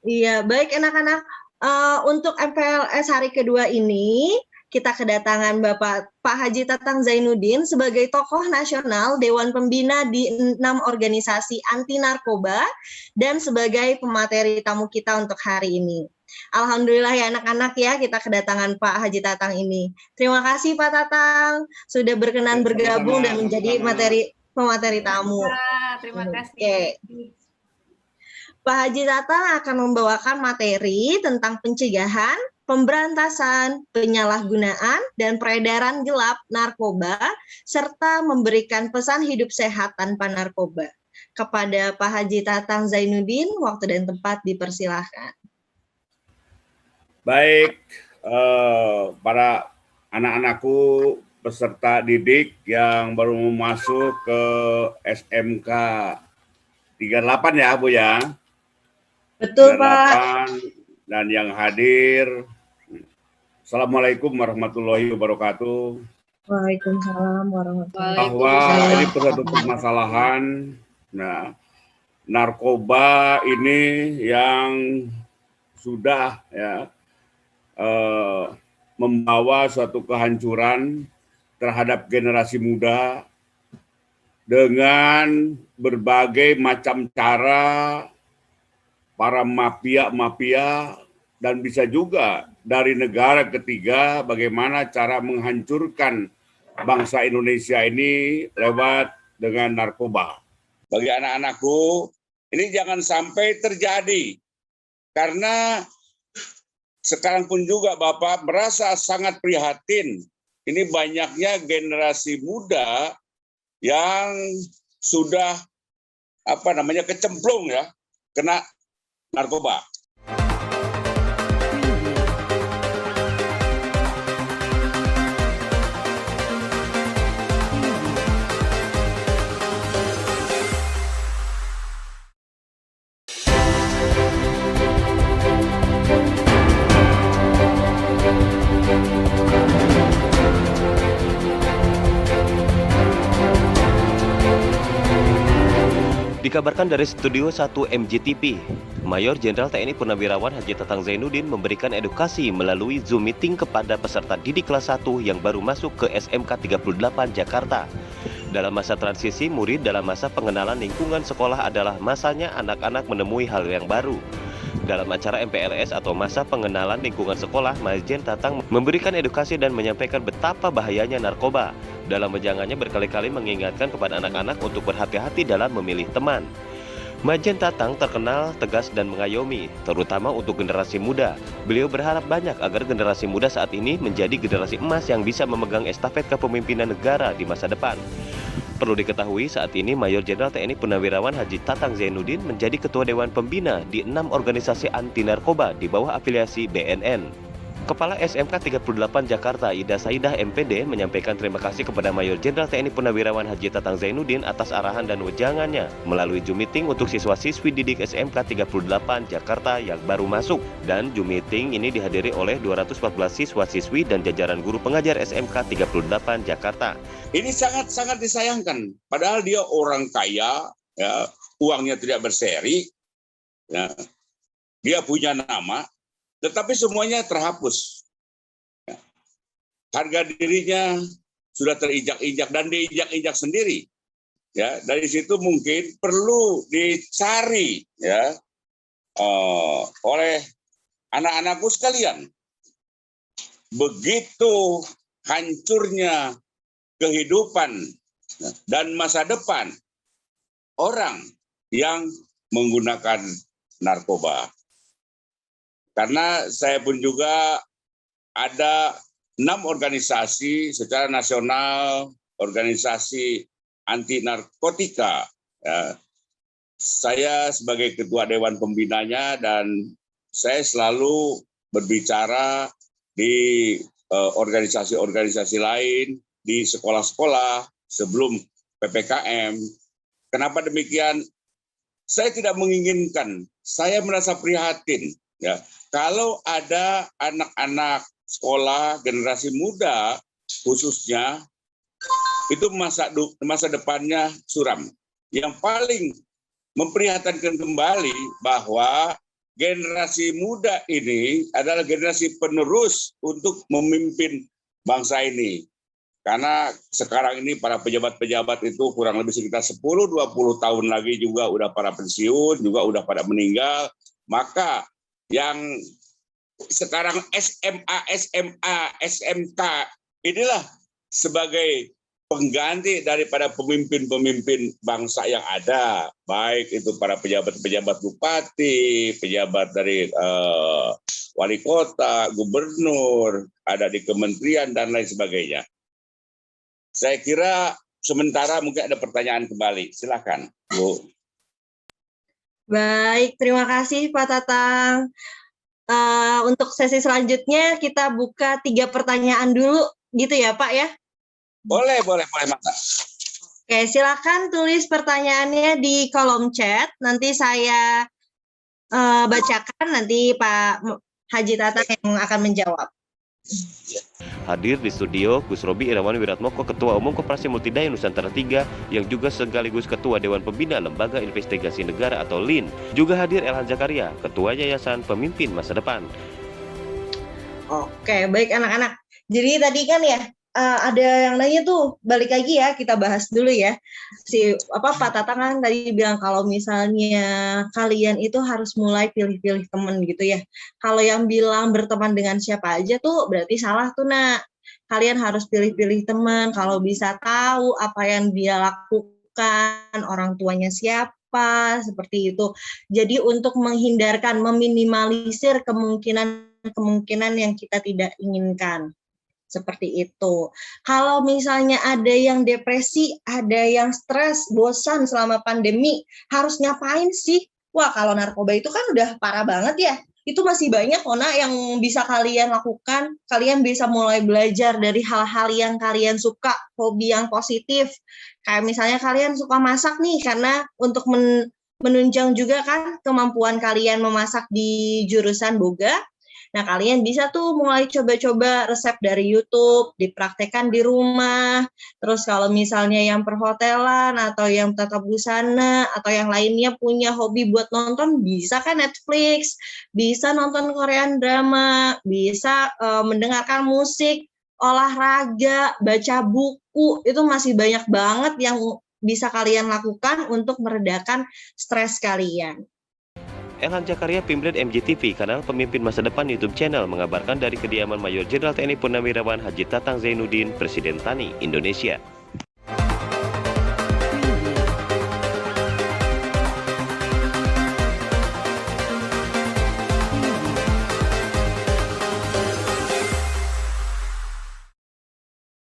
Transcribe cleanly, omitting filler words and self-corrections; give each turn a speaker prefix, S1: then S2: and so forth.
S1: Iya, baik anak-anak, untuk MPLS hari kedua ini, kita kedatangan Pak Haji Tatang Zainuddin sebagai tokoh nasional Dewan Pembina di 6 organisasi anti narkoba dan sebagai pemateri tamu kita untuk hari ini. Alhamdulillah ya anak-anak ya, kita kedatangan Pak Haji Tatang ini. Terima kasih Pak Tatang, sudah berkenan bergabung dan menjadi pemateri tamu.
S2: Terima kasih.
S1: Oke. Pak Haji Tatang akan membawakan materi tentang pencegahan, pemberantasan, penyalahgunaan, dan peredaran gelap narkoba, serta memberikan pesan hidup sehat tanpa narkoba. Kepada Pak Haji Tatang Zainuddin, waktu dan tempat dipersilahkan.
S3: Baik, para anak-anakku peserta didik yang baru masuk ke SMK 38 ya Bu ya.
S1: Betul Pak.
S3: Dan yang hadir, Assalamualaikum warahmatullahi wabarakatuh.
S1: Waalaikumsalam warahmatullahi wabarakatuh.
S3: Bahwa ini satu permasalahan, nah, narkoba ini yang sudah ya membawa suatu kehancuran terhadap generasi muda dengan berbagai macam cara para mafia dan bisa juga dari negara ketiga bagaimana cara menghancurkan bangsa Indonesia ini lewat dengan narkoba. Bagi anak-anakku, ini jangan sampai terjadi karena sekarang pun juga Bapak merasa sangat prihatin. Ini banyaknya generasi muda yang sudah kecemplung ya, kena narkoba.
S4: Dikabarkan dari Studio 1 MGTV, Mayor Jenderal TNI Purnawirawan Haji Tatang Zainuddin memberikan edukasi melalui Zoom meeting kepada peserta didik kelas 1 yang baru masuk ke SMK 38 Jakarta. Dalam masa transisi, murid dalam masa pengenalan lingkungan sekolah adalah masanya anak-anak menemui hal yang baru. Dalam acara MPLS atau masa pengenalan lingkungan sekolah, Majen Tatang memberikan edukasi dan menyampaikan betapa bahayanya narkoba. Dalam wejangannya berkali-kali mengingatkan kepada anak-anak untuk berhati-hati dalam memilih teman. Majen Tatang terkenal tegas dan mengayomi, terutama untuk generasi muda. Beliau berharap banyak agar generasi muda saat ini menjadi generasi emas yang bisa memegang estafet kepemimpinan negara di masa depan. Perlu diketahui saat ini Mayor Jenderal TNI Purnawirawan Haji Tatang Zainuddin menjadi Ketua Dewan Pembina di 6 organisasi anti narkoba di bawah afiliasi BNN. Kepala SMK 38 Jakarta Ida Saidah MPD menyampaikan terima kasih kepada Mayor Jenderal TNI Purnawirawan Haji Tatang Zainuddin atas arahan dan wejangannya melalui Zoom meeting untuk siswa-siswi didik SMK 38 Jakarta yang baru masuk. Dan Zoom meeting ini dihadiri oleh 214 siswa-siswi dan jajaran guru pengajar SMK 38 Jakarta.
S3: Ini sangat-sangat disayangkan, padahal dia orang kaya, ya, uangnya tidak berseri, ya, dia punya nama, tetapi semuanya terhapus. Ya. Harga dirinya sudah terinjak-injak dan diinjak-injak sendiri. Ya, dari situ mungkin perlu dicari ya oleh anak-anakku sekalian. Begitu hancurnya kehidupan dan masa depan orang yang menggunakan narkoba. Karena saya pun juga ada 6 organisasi secara nasional, organisasi anti narkotika. Ya. Saya sebagai ketua dewan pembinanya dan saya selalu berbicara di organisasi-organisasi lain, di sekolah-sekolah sebelum PPKM. Kenapa demikian? Saya tidak menginginkan, saya merasa prihatin ya. Kalau ada anak-anak sekolah generasi muda khususnya itu masa depannya suram. Yang paling memprihatinkan kembali bahwa generasi muda ini adalah generasi penerus untuk memimpin bangsa ini. Karena sekarang ini para pejabat-pejabat itu kurang lebih sekitar 10-20 tahun lagi juga udah pada pensiun, juga udah pada meninggal. Maka yang sekarang SMA, SMK inilah sebagai pengganti daripada pemimpin-pemimpin bangsa yang ada. Baik itu para pejabat-pejabat bupati, pejabat dari wali kota, gubernur, ada di kementerian, dan lain sebagainya. Saya kira sementara mungkin ada pertanyaan kembali. Silakan, Bu.
S1: Baik, terima kasih Pak Tatang. Untuk sesi selanjutnya kita buka 3 pertanyaan dulu, gitu ya Pak ya?
S3: Boleh, Mata.
S1: Oke, silakan tulis pertanyaannya di kolom chat. Nanti saya bacakan, nanti Pak Haji Tatang yang akan menjawab.
S4: Hadir di studio Gus Robi Irawan Wiratmoko, Ketua Umum Koperasi Multidaya Nusantara 3 yang juga sekaligus Ketua Dewan Pembina Lembaga Investigasi Negara atau LIN. Juga hadir Elhan Zakaria, Ketua Yayasan Pemimpin Masa Depan.
S1: Oke, baik anak-anak. Jadi tadi kan ya ada yang nanya tuh, balik lagi ya, kita bahas dulu ya. Pak Tatang kan tadi bilang kalau misalnya kalian itu harus mulai pilih-pilih teman gitu ya. Kalau yang bilang berteman dengan siapa aja tuh berarti salah tuh, Nak. Kalian harus pilih-pilih teman, kalau bisa tahu apa yang dia lakukan, orang tuanya siapa, seperti itu. Jadi untuk menghindarkan, meminimalisir kemungkinan yang kita tidak inginkan. Seperti itu. Kalau misalnya ada yang depresi, ada yang stres, bosan selama pandemi, harus ngapain sih? Wah, kalau narkoba itu kan udah parah banget ya. Itu masih banyak Ona yang bisa kalian lakukan. Kalian bisa mulai belajar dari hal-hal yang kalian suka, hobi yang positif. Kayak misalnya kalian suka masak nih, karena untuk menunjang juga kan kemampuan kalian memasak di jurusan Boga. Nah, kalian bisa tuh mulai coba-coba resep dari YouTube, dipraktekkan di rumah. Terus kalau misalnya yang perhotelan atau yang tata busana atau yang lainnya punya hobi buat nonton, bisa kan Netflix, bisa nonton Korean drama, bisa mendengarkan musik, olahraga, baca buku. Itu masih banyak banget yang bisa kalian lakukan untuk meredakan stres kalian.
S4: Elhan Zakaria, Pimret MJTV, kanal Pemimpin Masa Depan YouTube channel, mengabarkan dari kediaman Mayor Jenderal TNI Purnawirawan Haji Tatang Zainuddin, Presiden TANI Indonesia.